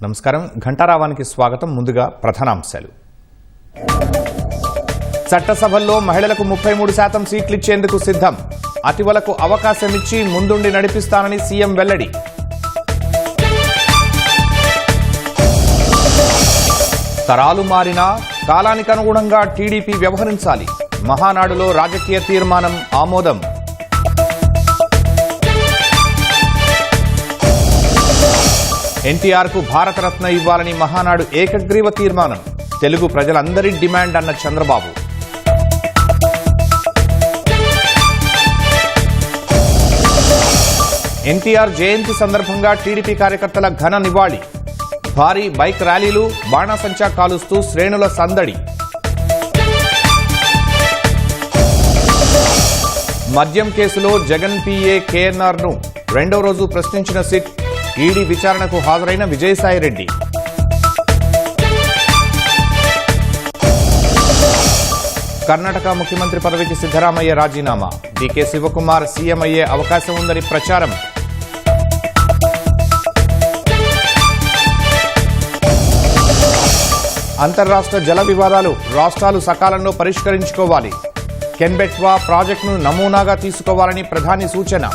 నమస్కారం. ఘంటారావానికి స్వాగతం. ముందుగా ప్రధానాంశాలు. చట్టసభల్లో మహిళలకు 33% సీట్లు ఇచ్చేందుకు సిద్ధం. అతివలకు అవకాశమిచ్చి ముందుండి నడిపిస్తానని సీఎం వెల్లడి. తరాలు మారినా కాలానికి అనుగుణంగా టీడీపీ వ్యవహరించాలి. మహానాడులో రాజకీయ తీర్మానం ఆమోదం. ఎన్టీఆర్కు భారతరత్న ఇవ్వాలని మహానాడు ఏకగ్రీవ తీర్మానం. తెలుగు ప్రజలందరి డిమాండ్ అన్న చంద్రబాబు. ఎన్టీఆర్ జయంతి సందర్భంగా టీడీపీ కార్యకర్తల ఘన నివాళి. భారీ బైక్ ర్యాలీలు, బాణాసంచా కాలుస్తూ శ్రేణుల సందడి. మద్యం కేసులో జగన్ పీఏ కేఎన్ఆర్ను రెండో రోజు ప్రశ్నించిన సిట్. ఈడీ విచారణకు హాజరైన విజయసాయిరెడ్డి. కర్ణాటక ముఖ్యమంత్రి పదవికి సిద్ధరామయ్య రాజీనామా. డీకే శివకుమార్ సీఎం అయ్యే అవకాశం ఉందని ప్రచారం. అంతర్రాష్ట్ర జల వివాదాలు రాష్ట్రాలు సకాలంలో పరిష్కరించుకోవాలి. కెన్బెట్వా ప్రాజెక్టును నమూనాగా తీసుకోవాలని ప్రధాని సూచన.